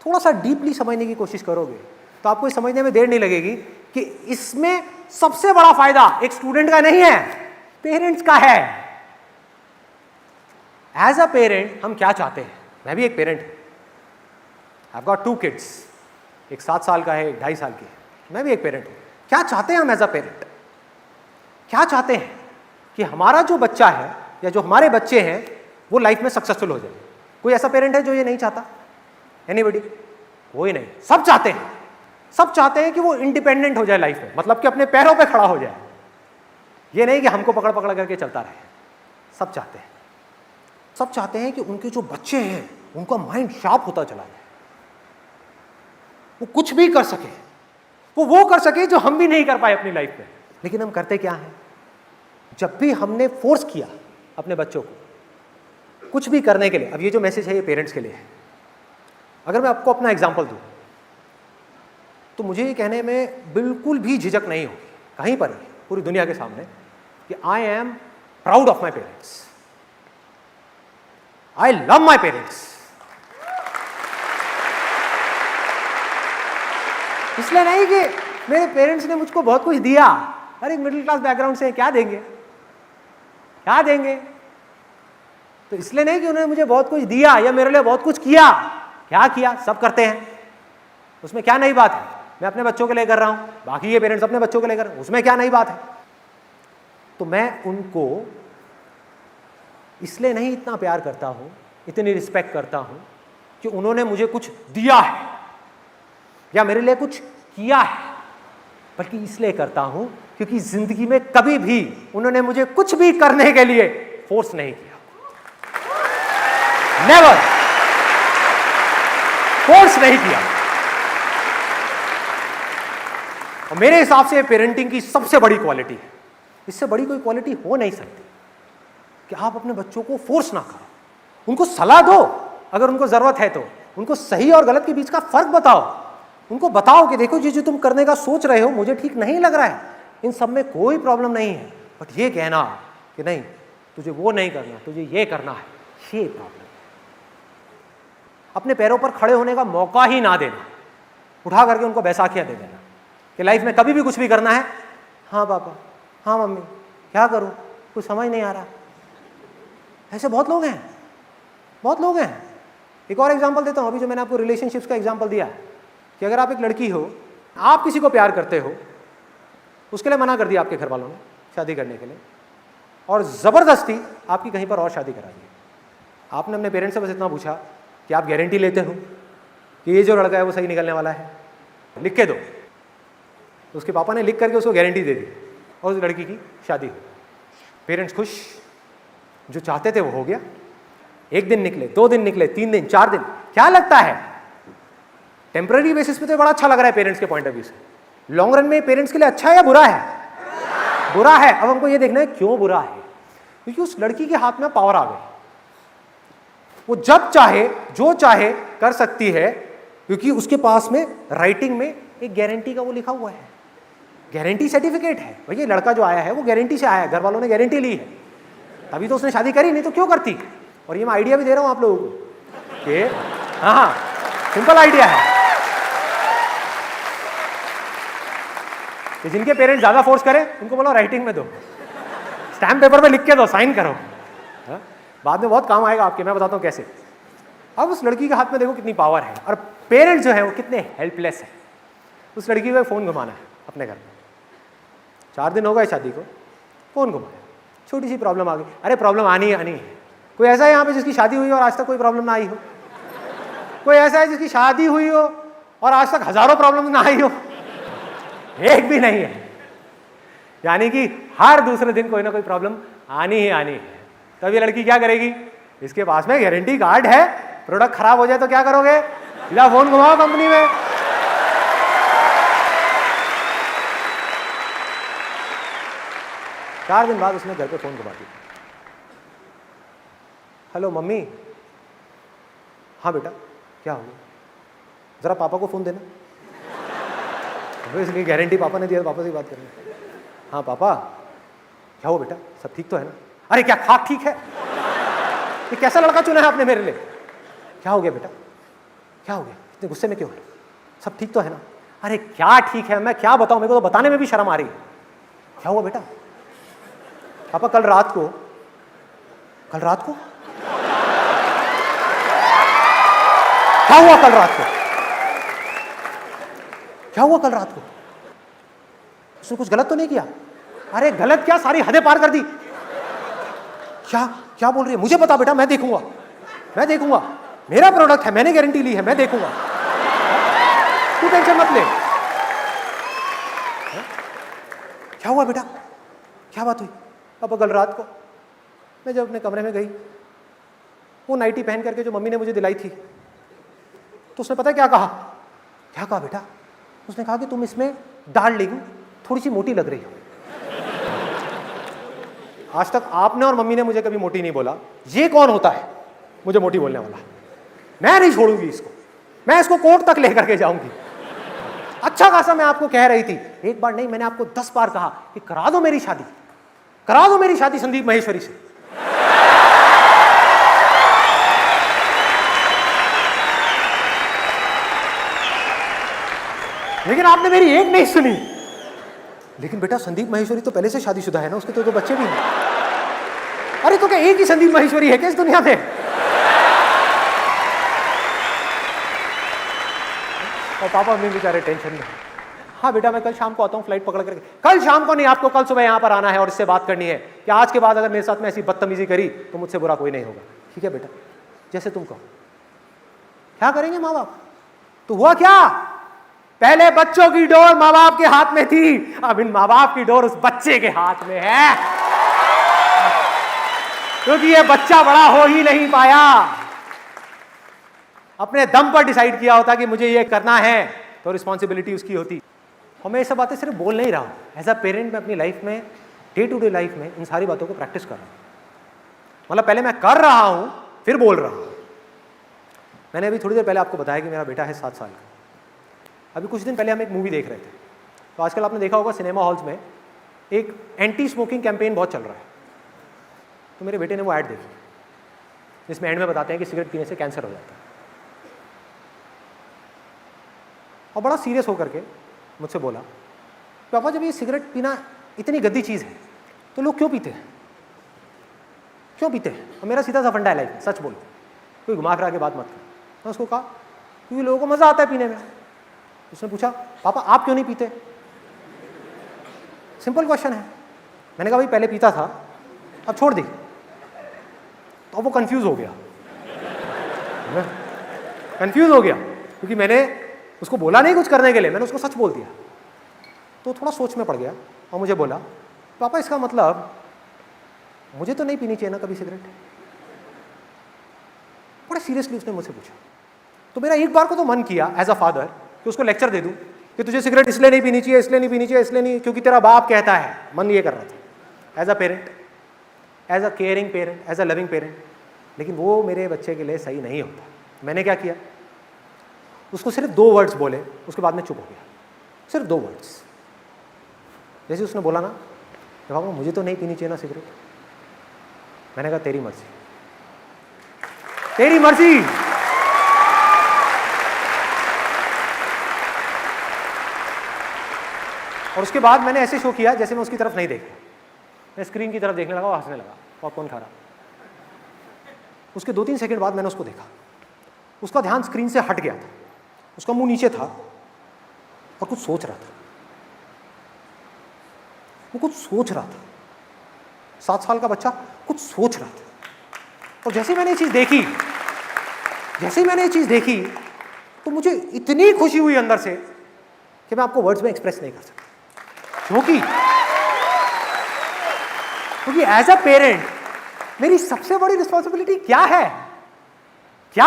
थोड़ा सा डीपली समझने की कोशिश करोगे, तो आपको ये समझने में देर नहीं लगेगी कि इसमें सबसे बड़ा फायदा एक स्टूडेंट का नहीं है, पेरेंट्स का है। एज अ पेरेंट हम क्या चाहते हैं? मैं भी एक पेरेंट हूं, आई हैव गॉट 2 किड्स, एक 7 साल का है, एक 2.5 साल की है। मैं भी एक पेरेंट हूं। क्या चाहते हैं हम एज अ पेरेंट? क्या चाहते हैं कि हमारा जो बच्चा है या जो हमारे बच्चे हैं वो लाइफ में सक्सेसफुल हो जाए। कोई ऐसा पेरेंट है जो ये नहीं चाहता? एनीबॉडी? कोई नहीं। सब चाहते हैं, सब चाहते हैं कि वो इंडिपेंडेंट हो जाए लाइफ में, मतलब कि अपने पैरों पे खड़ा हो जाए। ये नहीं कि हमको पकड़ पकड़ करके चलता रहे। सब चाहते हैं, सब चाहते हैं कि उनके जो बच्चे हैं उनका माइंड शार्प होता चला जाए, वो कुछ भी कर सके, वो कर सके जो हम भी नहीं कर पाए अपनी लाइफ में। लेकिन हम करते क्या हैं? जब भी हमने फोर्स किया अपने बच्चों को कुछ भी करने के लिए, अब ये जो मैसेज है ये पेरेंट्स के लिए है। अगर मैं आपको अपना एग्जांपल दूं, तो मुझे ये कहने में बिल्कुल भी झिझक नहीं होगी कहीं पर भी, पूरी दुनिया के सामने, कि I am proud of my parents, I love my parents. इसलिए नहीं कि मेरे पेरेंट्स ने मुझको बहुत कुछ दिया, अरे मिडिल क्लास बैकग्राउंड से क्या देंगे, क्या देंगे? तो इसलिए नहीं कि उन्होंने मुझे बहुत कुछ दिया या मेरे लिए बहुत कुछ किया। क्या किया? सब करते हैं, उसमें क्या नई बात है? मैं अपने बच्चों के लिए कर रहा हूं, बाकी ये पेरेंट्स अपने बच्चों के लिए कर रहे हैं, उसमें क्या नई बात है? तो मैं उनको इसलिए नहीं इतना प्यार करता हूं, इतनी रिस्पेक्ट करता हूं कि उन्होंने मुझे कुछ दिया है या मेरे लिए कुछ किया है, बल्कि इसलिए करता हूं क्योंकि जिंदगी में कभी भी उन्होंने मुझे कुछ भी करने के लिए फोर्स नहीं किया। नेवर फोर्स नहीं किया। और मेरे हिसाब से पेरेंटिंग की सबसे बड़ी क्वालिटी है, इससे बड़ी कोई क्वालिटी हो नहीं सकती कि आप अपने बच्चों को फोर्स ना करो, उनको सलाह दो, अगर उनको जरूरत है तो उनको सही और गलत के बीच का फर्क बताओ, उनको बताओ कि देखो जो तुम करने का सोच रहे हो मुझे ठीक नहीं लग रहा है, इन सब में कोई प्रॉब्लम नहीं है, बट ये कहना कि नहीं तुझे वो नहीं करना, तुझे ये करना है, ये प्रॉब्लम। अपने पैरों पर खड़े होने का मौका ही ना देना, उठा करके उनको बैसाखियां दे देना कि लाइफ में कभी भी कुछ भी करना है, हाँ पापा, हाँ मम्मी, क्या करूं, कुछ समझ नहीं आ रहा। ऐसे बहुत लोग हैं, बहुत लोग हैं। एक और एग्जांपल देता हूं, अभी जो मैंने आपको रिलेशनशिप्स का एग्जांपल दिया कि अगर आप एक लड़की हो, आप किसी को प्यार करते हो, उसके लिए मना कर दिया आपके घर वालों ने शादी करने के लिए, और ज़बरदस्ती आपकी कहीं पर और शादी करा दी। आपने अपने पेरेंट्स से बस इतना पूछा कि आप गारंटी लेते हो कि ये जो लड़का है वो सही निकलने वाला है, लिख के दो। तो उसके पापा ने लिख करके उसको गारंटी दे दी और उस लड़की की शादी हुई। पेरेंट्स खुश, जो चाहते थे वो हो गया। 1 दिन निकले, 2 दिन निकले, 3 दिन, 4 दिन, क्या लगता है टेम्पररी बेसिस पे तो बड़ा अच्छा लग रहा है पेरेंट्स के पॉइंट ऑफ व्यू से, लॉन्ग रन में पेरेंट्स के लिए अच्छा है या बुरा है? बुरा है। अब हमको ये देखना है क्यों बुरा है, क्योंकि उस लड़की के हाथ में पावर आ गई, वो जब चाहे जो चाहे कर सकती है, क्योंकि उसके पास में राइटिंग में एक गारंटी का वो लिखा हुआ है, गारंटी सर्टिफिकेट है। भैया लड़का जो आया है वो गारंटी से आया है, घर वालों ने गारंटी ली है, तभी तो उसने शादी करी, नहीं तो क्यों करती। और ये मैं आइडिया भी दे रहा हूं आप लोगों को कि हाँ, सिंपल आइडिया है कि जिनके पेरेंट्स ज्यादा फोर्स करें उनको बोलो राइटिंग में दो, स्टैम्प पेपर पे लिख के दो, साइन करो, हा? बाद में बहुत काम आएगा आपके, मैं बताता हूँ कैसे। अब उस लड़की के हाथ में देखो कितनी पावर है, और पेरेंट्स जो है वो कितने हेल्पलेस है। उस लड़की को फ़ोन घुमाना है अपने घर में, 4 दिन हो गए शादी को, फ़ोन घुमाया, छोटी सी प्रॉब्लम आ गई, अरे प्रॉब्लम आनी है। कोई ऐसा है यहाँ पे जिसकी शादी हुई और आज तक कोई प्रॉब्लम ना आई हो? कोई ऐसा है जिसकी शादी हुई हो और आज तक हजारों प्रॉब्लम ना आई हो? एक भी नहीं है। यानी कि हर दूसरे दिन कोई ना कोई प्रॉब्लम आनी ही आनी है। तब ये लड़की क्या करेगी? इसके पास में गारंटी कार्ड है, प्रोडक्ट खराब हो जाए तो क्या करोगे? सीधा फोन घुमाओ कंपनी में। चार दिन बाद उसने घर पे फोन घुमा दिया, हेलो मम्मी। हाँ बेटा क्या हो गया? जरा पापा को फोन देना। इसलिए गारंटी पापा ने दिया, पापा से बात करनी। हाँ पापा क्या हो बेटा, सब ठीक तो है ना? अरे क्या खाक ठीक है? ये कैसा लड़का चुना है आपने मेरे लिए? क्या हो गया बेटा, क्या हो गया, इतने गुस्से में क्यों है? सब ठीक तो है ना? अरे क्या ठीक है, मैं क्या बताऊं, मेरे को तो बताने में भी शर्म आ रही है। क्या हुआ बेटा? पापा कल रात को क्या हुआ कल रात को? क्या हुआ कल रात को? उसने कुछ गलत तो नहीं किया? अरे गलत क्या, सारी हदें पार कर दी। क्या बोल रही है? मुझे पता बेटा, मैं देखूंगा, मेरा प्रोडक्ट है, मैंने गारंटी ली है, मैं देखूंगा, तू टेंशन मत ले। क्या हुआ बेटा, क्या बात हुई? पापा कल रात को मैं जब अपने कमरे में गई, वो नाइटी पहन करके जो मम्मी ने मुझे दिलाई थी, तो उसने पता क्या कहा? क्या कहा बेटा? उसने कहा कि तुम इसमें डार्लिंग थोड़ी सी मोटी लग रही हो। आज तक आपने और मम्मी ने मुझे कभी मोटी नहीं बोला। ये कौन होता है मुझे मोटी बोलने वाला? मैं नहीं छोड़ूंगी इसको, मैं इसको कोर्ट तक लेकर के जाऊंगी। अच्छा खासा मैं आपको कह रही थी, एक बार नहीं मैंने आपको 10 बार कहा कि करा दो मेरी शादी संदीप महेश्वरी से। लेकिन आपने मेरी एक नहीं सुनी। लेकिन बेटा संदीप महेश्वरी तो पहले से शादीशुदा है ना, उसके तो बच्चे भी हैं। अरे तो क्या एक ही संदीप महेश्वरी है क्या इस दुनिया में? और पापा मम्मी बेचारे टेंशन में। हाँ बेटा मैं कल शाम को आता हूँ फ्लाइट पकड़ करके। कल शाम को नहीं, आपको कल सुबह यहाँ पर आना है और इससे बात करनी है कि आज के बाद अगर मेरे साथ में ऐसी बदतमीजी करी तो मुझसे बुरा कोई नहीं होगा। ठीक है बेटा, जैसे तुम कहो। क्या करेंगे माँ बाप? तो हुआ क्या? पहले बच्चों की डोर माँ बाप के हाथ में थी, अब इन माँ बाप की डोर उस बच्चे के हाथ में है, क्योंकि ये बच्चा बड़ा हो ही नहीं पाया। अपने दम पर डिसाइड किया होता कि मुझे ये करना है तो रिस्पॉन्सिबिलिटी उसकी होती। और मैं ये सब बातें सिर्फ बोल नहीं रहा हूँ, एज अ पेरेंट मैं अपनी लाइफ में, डे टू डे लाइफ में इन सारी बातों को प्रैक्टिस कर रहा हूँ। मतलब पहले मैं कर रहा हूँ फिर बोल रहा हूँ। मैंने अभी थोड़ी देर पहले आपको बताया कि मेरा बेटा है 7 साल का। अभी कुछ दिन पहले हम एक मूवी देख रहे थे, तो आजकल आपने देखा होगा सिनेमा हॉल्स में एक एंटी स्मोकिंग कैंपेन बहुत चल रहा है। तो मेरे बेटे ने वो ऐड देखी जिसमें एंड में बताते हैं कि सिगरेट पीने से कैंसर हो जाता है। और बड़ा सीरियस होकर के मुझसे बोला, पापा जब ये सिगरेट पीना इतनी गंदी चीज़ है तो लोग क्यों पीते हैं? और मेरा सीधा सा फंडा है लाइफ में, सच बोलो, कोई घुमा फिरा के बात मत कर। मैं उसको कहा क्योंकि लोगों को मज़ा आता है पीने में। उसने पूछा पापा आप क्यों नहीं पीते? सिंपल क्वेश्चन है। मैंने कहा भाई पहले पीता था, अब छोड़ दी। तो वो कंफ्यूज हो गया, क्योंकि मैंने उसको बोला नहीं कुछ करने के लिए, मैंने उसको सच बोल दिया। तो थोड़ा सोच में पड़ गया और मुझे बोला पापा इसका मतलब मुझे तो नहीं पीनी चाहिए ना कभी सिगरेट? बड़ा सीरियसली उसने मुझसे पूछा। तो मेरा एक बार को तो मन किया एज अ फादर कि उसको लेक्चर दे दूं कि तुझे सिगरेट इसलिए नहीं पीनी चाहिए, इसलिए नहीं क्योंकि तेरा बाप कहता है। मन ये कर रहा था as a parent, as a caring parent, as a loving parent. लेकिन वो मेरे बच्चे के लिए सही नहीं होता। मैंने क्या किया, उसको सिर्फ 2 वर्ड्स बोले, उसके बाद में चुप हो गया। सिर्फ 2 वर्ड्स। जैसे उसने बोला ना पापा मुझे तो नहीं पीनी चाहिए ना सिगरेट, मैंने कहा तेरी मर्जी, तेरी मर्जी। और उसके बाद मैंने ऐसे शो किया जैसे मैं उसकी तरफ नहीं देख रहा, मैं स्क्रीन की तरफ देखने लगा, वो हंसने लगा, पॉपकॉर्न खा रहा। उसके 2-3 सेकंड बाद मैंने उसको देखा, उसका ध्यान स्क्रीन से हट गया था, उसका मुंह नीचे था और कुछ सोच रहा था, वो कुछ सोच रहा था। 7 साल का बच्चा कुछ सोच रहा था। और जैसे मैंने ये चीज देखी तो मुझे इतनी खुशी हुई अंदर से कि मैं आपको वर्ड्स में एक्सप्रेस नहीं कर सकता। क्योंकि एज अ पेरेंट मेरी सबसे बड़ी रिस्पॉन्सिबिलिटी क्या है कि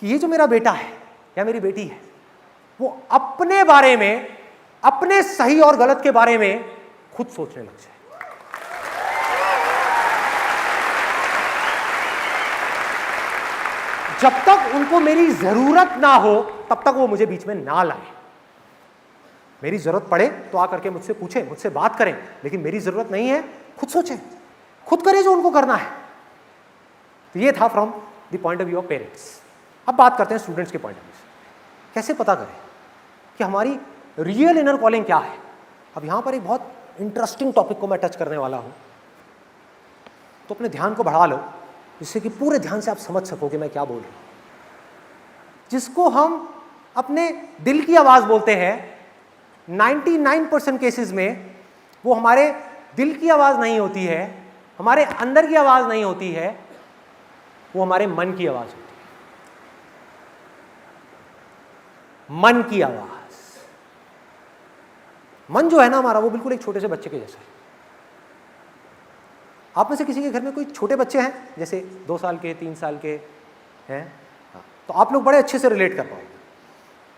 ये जो मेरा बेटा है या मेरी बेटी है वो अपने बारे में, अपने सही और गलत के बारे में खुद सोचने लग जाए। जब तक उनको मेरी जरूरत ना हो तब तक वो मुझे बीच में ना लाए। मेरी जरूरत पड़े तो आकर के मुझसे पूछे, मुझसे बात करें, लेकिन मेरी जरूरत नहीं है, खुद सोचें, खुद करें जो उनको करना है। तो ये था from the point of view of parents. अब बात करते हैं स्टूडेंट्स के पॉइंट ऑफ व्यू से। कैसे पता करें कि हमारी रियल इनर कॉलिंग क्या है? अब यहां पर एक बहुत इंटरेस्टिंग टॉपिक को मैं टच करने वाला हूं, तो अपने ध्यान को बढ़ा लो जिससे कि पूरे ध्यान से आप समझ सको कि मैं क्या बोल रहा हूं। जिसको हम अपने दिल की आवाज बोलते हैं, 99% केसेस में वो हमारे दिल की आवाज नहीं होती है, हमारे अंदर की आवाज नहीं होती है, वो हमारे मन की आवाज होती है। मन की आवाज। मन जो है ना हमारा, वो बिल्कुल एक छोटे से बच्चे के जैसा है। आप में से किसी के घर में कोई छोटे बच्चे हैं, जैसे 2 साल के, 3 साल के हैं, तो आप लोग बड़े अच्छे से रिलेट कर पाओगे।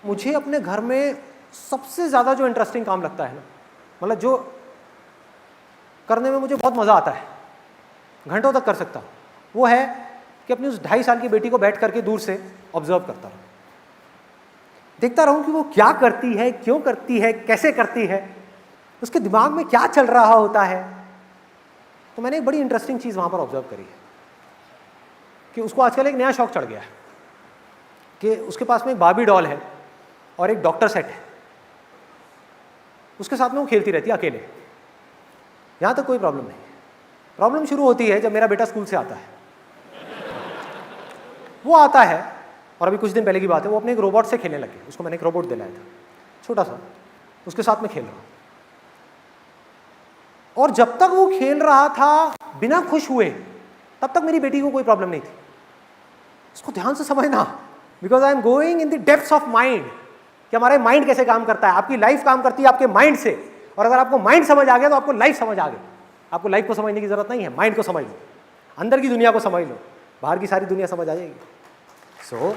मुझे अपने घर में सबसे ज़्यादा जो इंटरेस्टिंग काम लगता है ना, मतलब जो करने में मुझे बहुत मज़ा आता है, घंटों तक कर सकता हूँ, वो है कि अपनी उस 2.5 साल की बेटी को बैठ करके दूर से ऑब्जर्व करता रहूँ, देखता रहूँ कि वो क्या करती है, क्यों करती है, कैसे करती है, उसके दिमाग में क्या चल रहा होता है। तो मैंने एक बड़ी इंटरेस्टिंग चीज़ वहाँ पर ऑब्जर्व करी है कि उसको आजकल एक नया शौक चढ़ गया है कि उसके पास में एक बार्बी डॉल है और एक डॉक्टर सेट है, उसके साथ में वो खेलती रहती है अकेले। यहाँ तक कोई प्रॉब्लम नहीं है। प्रॉब्लम शुरू होती है जब मेरा बेटा स्कूल से आता है। वो आता है और अभी कुछ दिन पहले की बात है, वो अपने एक रोबोट से खेलने लगे। उसको मैंने एक रोबोट दिलाया था छोटा सा, उसके साथ में खेल रहा हूँ। और जब तक वो खेल रहा था बिना खुश हुए, तब तक मेरी बेटी को कोई प्रॉब्लम नहीं थी। इसको ध्यान से समझना, because I am going in the depths of mind कि हमारे माइंड कैसे काम करता है। आपकी लाइफ काम करती है आपके माइंड से, और अगर आपको माइंड समझ आ गया तो आपको लाइफ समझ आ गई। आपको लाइफ को समझने की जरूरत नहीं है, माइंड को समझ लो, अंदर की दुनिया को समझ लो, बाहर की सारी दुनिया समझ आ जाएगी। सो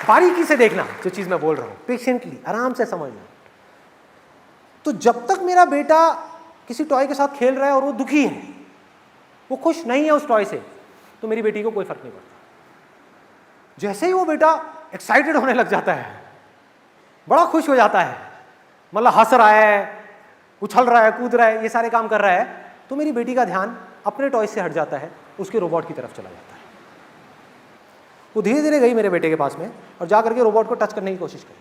बारीकी से देखना जो चीज मैं बोल रहा हूं, पेशेंटली आराम से समझना। तो जब तक मेरा बेटा किसी टॉय के साथ खेल रहा है और वो दुखी है, वो खुश नहीं है उस टॉय से, तो मेरी बेटी को कोई फर्क नहीं पड़ता। जैसे ही वो बेटा एक्साइटेड होने लग जाता है, बड़ा खुश हो जाता है, मतलब हंस रहा है, उछल रहा है, कूद रहा है, ये सारे काम कर रहा है, तो मेरी बेटी का ध्यान अपने टॉय से हट जाता है, उसके रोबोट की तरफ चला जाता है। वो धीरे धीरे गई मेरे बेटे के पास में और जा करके रोबोट को टच करने की कोशिश करी।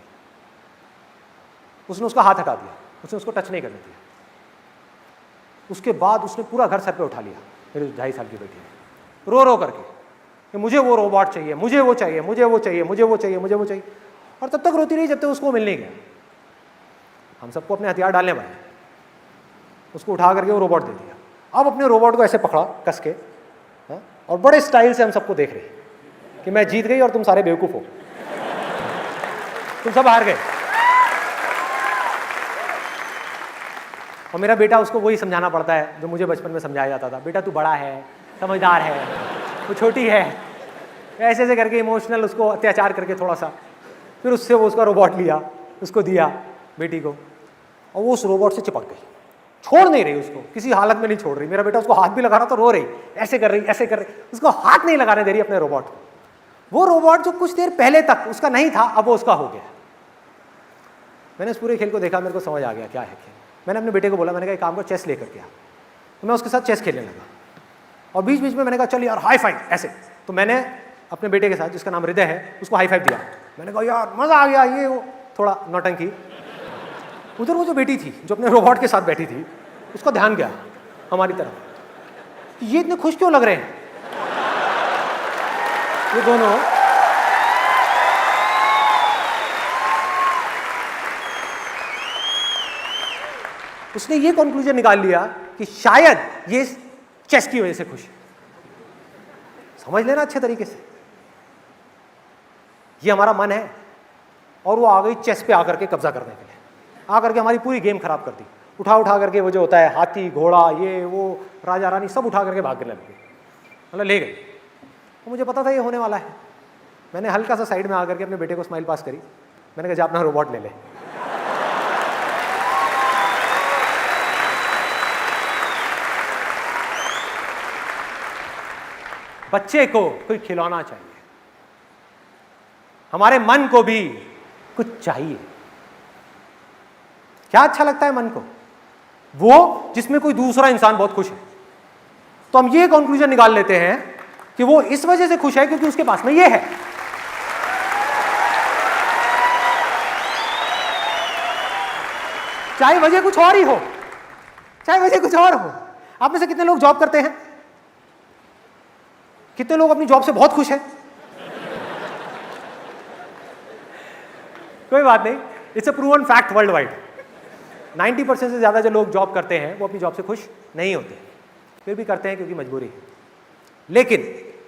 उसने उसका हाथ हटा दिया, उसने उसको टच नहीं करने दिया। उसके बाद उसने पूरा घर सर पे उठा लिया, मेरी 2.5 साल की बेटी ने, रो रो करके कि मुझे वो रोबोट चाहिए, मुझे वो चाहिए, मुझे वो चाहिए, मुझे वो चाहिए, मुझे वो चाहिए। और तब तक रोती रही जब तक उसको मिल नहीं गया। हम सबको अपने हथियार डालने पड़े, उसको उठा करके वो रोबोट दे दिया। अब अपने रोबोट को ऐसे पकड़ा कस के, और बड़े स्टाइल से हम सबको देख रहे कि मैं जीत गई और तुम सारे बेवकूफ हो, तुम सब हार गए। और मेरा बेटा, उसको वही समझाना पड़ता है जो मुझे बचपन में समझाया जाता था, बेटा तू बड़ा है, समझदार है, वो छोटी है, ऐसे ऐसे करके इमोशनल उसको अत्याचार करके थोड़ा सा, फिर उससे वो उसका रोबोट लिया, उसको दिया बेटी को, और वो उस रोबोट से चिपक गई, छोड़ नहीं रही उसको, किसी हालत में नहीं छोड़ रही। मेरा बेटा उसको हाथ भी लगा रहा तो रो रही, ऐसे कर रही, ऐसे कर रही, उसको हाथ नहीं लगाने दे रही अपने रोबोट को। वो रोबोट जो कुछ देर पहले तक उसका नहीं था, अब वो उसका हो गया। मैंने इस पूरे खेल को देखा, मेरे को समझ आ गया क्या है खेल। मैंने अपने बेटे को बोला, मैंने कहा एक काम को चेस लेकर के आ, तो मैं उसके साथ चेस खेलने लगा। और बीच बीच में मैंने कहा चल यार हाई फाइव ऐसे, तो मैंने अपने बेटे के साथ, जिसका नाम हृदय है, उसको हाई फाइव दिया। मैंने कहा यार मज़ा आ गया, ये वो थोड़ा नौटंकी। उधर वो जो बेटी थी जो अपने रोबोट के साथ बैठी थी, उसका ध्यान गया हमारी तरफ, ये इतने खुश क्यों लग रहे हैं ये दोनों। उसने ये कंक्लूजन निकाल लिया कि शायद ये चेस की वजह से खुश है। समझ लेना अच्छे तरीके से, ये हमारा मन है और वो आ गई चेस पे आकर के कब्जा करने के लिए, आकर के हमारी पूरी गेम खराब कर दी। उठा उठा करके वो जो होता है हाथी घोड़ा ये वो राजा रानी सब उठा करके भागने लग गए, मतलब ले गए। तो मुझे पता था ये होने वाला है। मैंने हल्का सा साइड में आकर के अपने बेटे को स्माइल पास करी, मैंने कहा जा अपना रोबोट ले ले। बच्चे को कोई खिलौना चाहिए, हमारे मन को भी कुछ चाहिए। क्या अच्छा लगता है मन को? वो जिसमें कोई दूसरा इंसान बहुत खुश है। तो हम ये कंक्लूजन निकाल लेते हैं कि वो इस वजह से खुश है क्योंकि उसके पास में ये है। चाहे वजह कुछ और ही हो, चाहे वजह कुछ और हो। आप में से कितने लोग जॉब करते हैं? कितने लोग अपनी जॉब से बहुत खुश हैं? कोई बात नहीं, it's a proven fact world wide. 90% से ज्यादा जो लोग जॉब करते हैं वो अपनी जॉब से खुश नहीं होते, फिर भी करते हैं क्योंकि मजबूरी है। लेकिन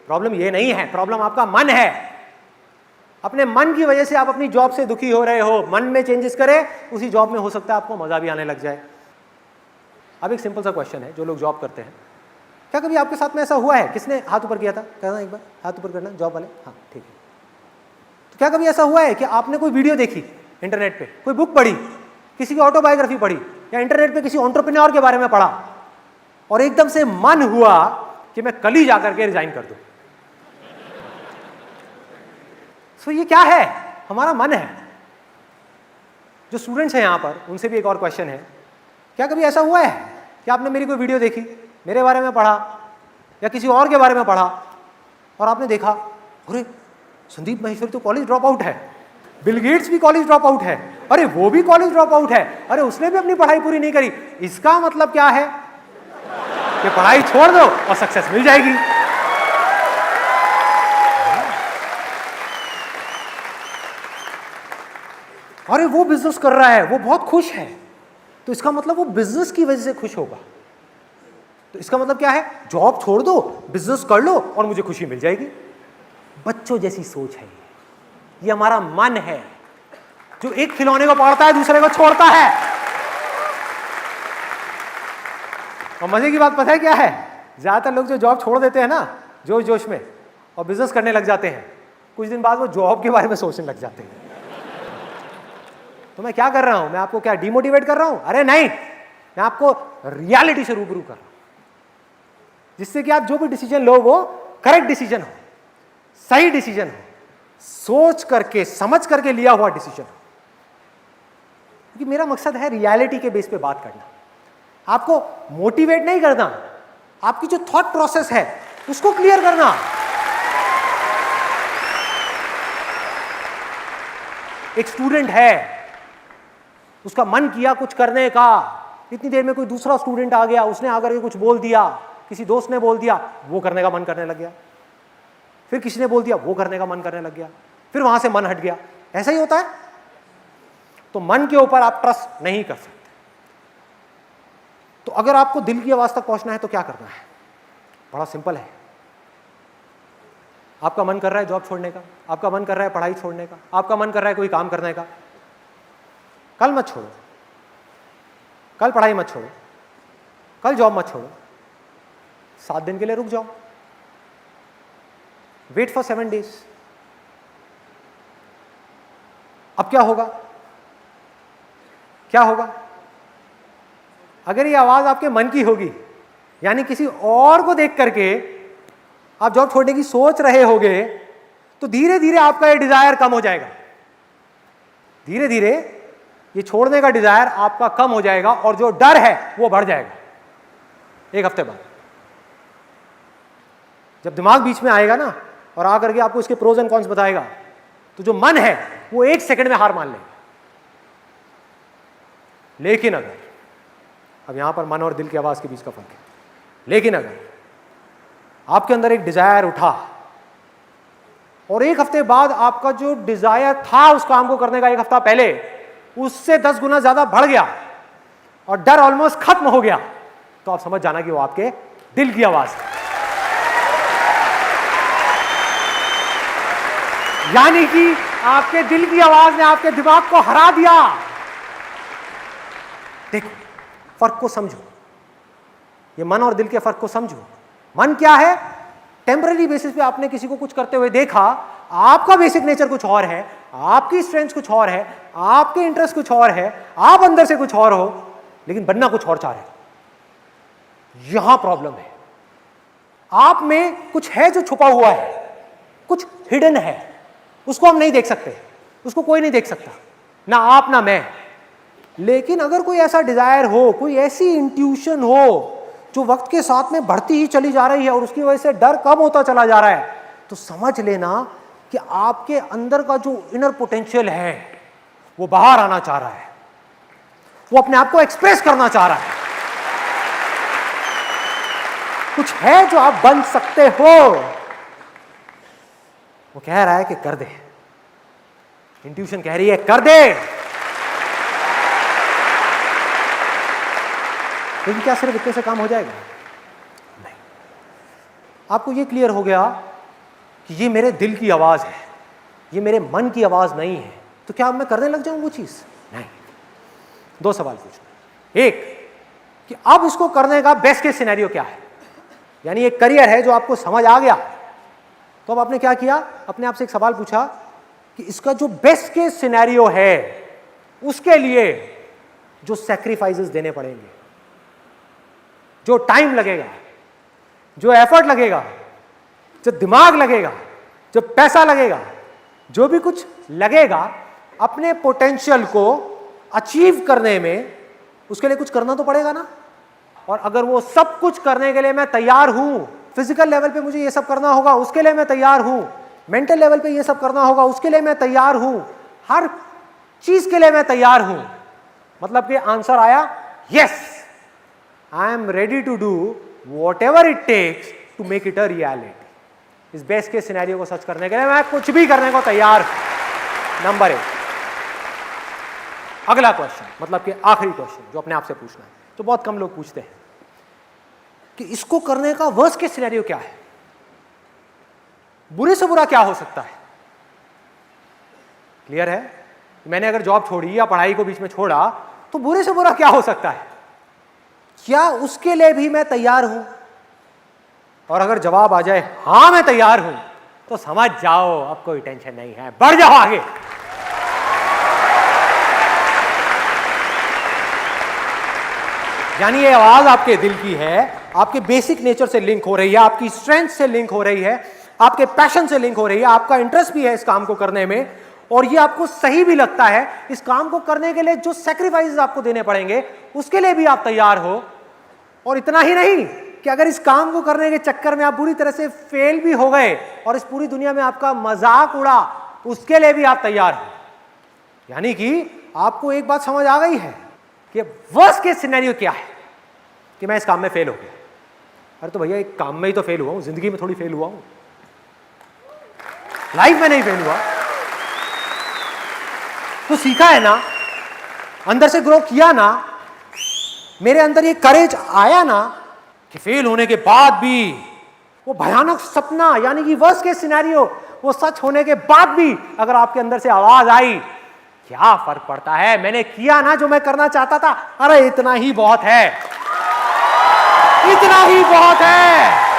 प्रॉब्लम ये नहीं है, प्रॉब्लम आपका मन है। अपने मन की वजह से आप अपनी जॉब से दुखी हो रहे हो। मन में चेंजेस करें, उसी जॉब में हो सकता है आपको मजा भी आने लग जाए। अब एक सिंपल सा क्वेश्चन है, जो लोग जॉब करते हैं, क्या कभी आपके साथ में ऐसा हुआ है? किसने हाथ ऊपर किया था? कहना एक बार, हाथ ऊपर करना, जॉब वाले। हाँ ठीक है। तो क्या कभी ऐसा हुआ है कि आपने कोई वीडियो देखी इंटरनेट पे, कोई बुक पढ़ी, किसी की ऑटोबायोग्राफी पढ़ी, या इंटरनेट पे किसी एंटरप्रेन्योर के बारे में पढ़ा और एकदम से मन हुआ कि मैं कल ही जाकर के रिजाइन कर दूं? सो ये क्या है? हमारा मन है। जो स्टूडेंट्स हैं यहां पर, उनसे भी एक और क्वेश्चन है, क्या कभी ऐसा हुआ है कि आपने मेरी कोई वीडियो देखी, मेरे बारे में पढ़ा या किसी और के बारे में पढ़ा और आपने देखा अरे संदीप माहेश्वरी तो कॉलेज ड्रॉप आउट है, बिल गेट्स भी कॉलेज ड्रॉप आउट है, अरे वो भी कॉलेज ड्रॉप आउट है, अरे उसने भी अपनी पढ़ाई पूरी नहीं करी। इसका मतलब क्या है कि पढ़ाई छोड़ दो और सक्सेस मिल जाएगी। अरे वो बिजनेस कर रहा है, वो बहुत खुश है, तो इसका मतलब वो बिजनेस की वजह से खुश होगा। तो इसका मतलब क्या है? जॉब छोड़ दो, बिजनेस कर लो और मुझे खुशी मिल जाएगी। बच्चों जैसी सोच है ये हमारा मन है, जो एक खिलौने को पकड़ता है दूसरे को छोड़ता है। और मजे की बात पता है क्या है? ज्यादातर लोग जो जॉब छोड़ देते हैं ना जोश जोश में और बिजनेस करने लग जाते हैं, कुछ दिन बाद वो जॉब के बारे में सोचने लग जाते हैं। तो मैं क्या कर रहा हूं? मैं आपको क्या डिमोटिवेट कर रहा हूं? अरे नहीं, मैं आपको रियलिटी से रूबरू कर रहा हूं, जिससे कि आप जो भी डिसीजन लो वो करेक्ट डिसीजन हो, सही डिसीजन हो, सोच करके समझ करके लिया हुआ डिसीजन हो। क्योंकि मेरा मकसद है रियलिटी के बेस पे बात करना, आपको मोटिवेट नहीं करना, आपकी जो थॉट प्रोसेस है उसको क्लियर करना। एक स्टूडेंट है, उसका मन किया कुछ करने का, इतनी देर में कोई दूसरा स्टूडेंट आ गया, उसने आकर के कुछ बोल दिया, किसी दोस्त ने बोल दिया, वो करने का मन करने लग गया, फिर किसी ने बोल दिया, वो करने का मन करने लग गया, फिर वहां से मन हट गया। ऐसा ही होता है। तो मन के ऊपर आप ट्रस्ट नहीं कर सकते। तो अगर आपको दिल की आवाज तक पहुंचना है तो क्या करना है? बड़ा सिंपल है। आपका मन कर रहा है जॉब छोड़ने का, आपका मन कर रहा है पढ़ाई छोड़ने का, आपका मन कर रहा है कोई काम करने का, कल मत छोड़ो, कल पढ़ाई मत छोड़ो, कल जॉब मत छोड़ो, 7 दिन के लिए रुक जाओ, वेट फॉर 7 डेज। अब क्या होगा? क्या होगा? अगर ये आवाज आपके मन की होगी, यानी किसी और को देख करके आप जॉब छोड़ने की सोच रहे होगे, तो धीरे धीरे आपका ये डिजायर कम हो जाएगा। धीरे धीरे ये छोड़ने का डिजायर आपका कम हो जाएगा और जो डर है वो बढ़ जाएगा। 1 हफ्ते बाद जब दिमाग बीच में आएगा ना और आकर के आपको इसके प्रोज एंड कॉन्स बताएगा, तो जो मन है वो 1 सेकंड में हार मान लेगा। लेकिन अगर, अब यहां पर मन और दिल की आवाज के बीच का फर्क है, लेकिन अगर आपके अंदर एक डिजायर उठा और एक हफ्ते बाद आपका जो डिजायर था उस काम को करने का एक हफ्ता पहले उससे 10 गुना ज्यादा बढ़ गया और डर ऑलमोस्ट खत्म हो गया, तो आप समझ जाना कि वो आपके दिल की आवाज है। यानी कि आपके दिल की आवाज ने आपके दिमाग को हरा दिया। देखो, फर्क को समझो, ये मन और दिल के फर्क को समझो। मन क्या है? टेम्पररी बेसिस पे आपने किसी को कुछ करते हुए देखा, आपका बेसिक नेचर कुछ और है, आपकी स्ट्रेंथ कुछ और है, आपके इंटरेस्ट कुछ और है, आप अंदर से कुछ और हो, लेकिन बनना कुछ और चाह रहे हो। यहां प्रॉब्लम है। आप में कुछ है जो छुपा हुआ है, कुछ हिडन है, उसको हम नहीं देख सकते, उसको कोई नहीं देख सकता, ना आप ना मैं। लेकिन अगर कोई ऐसा डिजायर हो, कोई ऐसी इंट्यूशन हो जो वक्त के साथ में बढ़ती ही चली जा रही है और उसकी वजह से डर कम होता चला जा रहा है, तो समझ लेना कि आपके अंदर का जो इनर पोटेंशियल है वो बाहर आना चाह रहा है, वो अपने आप को एक्सप्रेस करना चाह रहा है। कुछ है जो आप बन सकते हो, वो कह रहा है कि कर दे। इंट्यूशन कह रही है कर दे। लेकिन क्या सिर्फ इतने से काम हो जाएगा? नहीं। आपको ये क्लियर हो गया कि ये मेरे दिल की आवाज है, ये मेरे मन की आवाज नहीं है, तो क्या अब मैं करने लग जाऊं वो चीज? नहीं। दो सवाल पूछना। एक कि अब इसको करने का बेस्ट केस सिनेरियो क्या है, यानी एक करियर है जो आपको समझ आ गया, तो अब आपने क्या किया? अपने आप से एक सवाल पूछा कि इसका जो बेस्ट केस सिनेरियो है उसके लिए जो सैक्रिफाइसेस देने पड़ेंगे, जो टाइम लगेगा, जो एफर्ट लगेगा, जो दिमाग लगेगा, जो पैसा लगेगा, जो भी कुछ लगेगा अपने पोटेंशियल को अचीव करने में, उसके लिए कुछ करना तो पड़ेगा ना। और अगर वो सब कुछ करने के लिए मैं तैयार हूं, फिजिकल लेवल पे मुझे ये सब करना होगा उसके लिए मैं तैयार हूं, मेंटल लेवल पे ये सब करना होगा उसके लिए मैं तैयार हूं, हर चीज के लिए मैं तैयार हूं, मतलब कि आंसर आया yes, I am ready to do whatever it takes to make it a reality. इस बेस्ट के सिनेरियो को सच करने के लिए मैं कुछ भी करने को तैयार हूं। नंबर 1। अगला क्वेश्चन, मतलब कि आखिरी क्वेश्चन जो अपने आप से पूछना है, तो बहुत कम लोग पूछते हैं कि इसको करने का वर्स्ट केस सिनेरियो क्या है, बुरे से बुरा क्या हो सकता है। क्लियर है? मैंने अगर जॉब छोड़ी या पढ़ाई को बीच में छोड़ा तो बुरे से बुरा क्या हो सकता है, क्या उसके लिए भी मैं तैयार हूं? और अगर जवाब आ जाए हां मैं तैयार हूं, तो समझ जाओ अब कोई टेंशन नहीं है, बढ़ जाओ आगे। यानी ये आवाज आपके दिल की है, आपके बेसिक नेचर से लिंक हो रही है, आपकी स्ट्रेंथ से लिंक हो रही है, आपके पैशन से लिंक हो रही है, आपका इंटरेस्ट भी है इस काम को करने में, और ये आपको सही भी लगता है। इस काम को करने के लिए जो सैक्रिफाइसेस आपको देने पड़ेंगे उसके लिए भी आप तैयार हो। और इतना ही नहीं कि अगर इस काम को करने के चक्कर में आप बुरी तरह से फेल भी हो गए और इस पूरी दुनिया में आपका मजाक उड़ा, उसके लिए भी आप तैयार हो। यानी कि आपको एक बात समझ आ गई है कि वर्स्ट केस सिनेरियो क्या है, कि मैं इस काम में फेल हो गया। अरे तो भैया एक काम में ही तो फेल हुआ हूं, जिंदगी में थोड़ी फेल हुआ हूं, लाइफ में नहीं फेल हुआ। तो सीखा है ना, अंदर से ग्रो किया ना, मेरे अंदर ये करेज आया ना कि फेल होने के बाद भी वो भयानक सपना, यानी कि वर्स्ट केस सिनेरियो, वो सच होने के बाद भी अगर आपके अंदर से आवाज आई, क्या फर्क पड़ता है, मैंने किया ना जो मैं करना चाहता था, अरे इतना ही बहुत है, इतना ही बहुत है।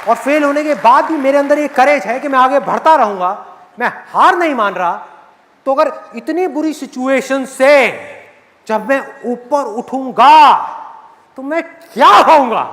और फेल होने के बाद भी मेरे अंदर ये करेज है कि मैं आगे बढ़ता रहूंगा, मैं हार नहीं मान रहा। तो अगर इतनी बुरी सिचुएशन से जब मैं ऊपर उठूंगा तो मैं क्या होऊंगा?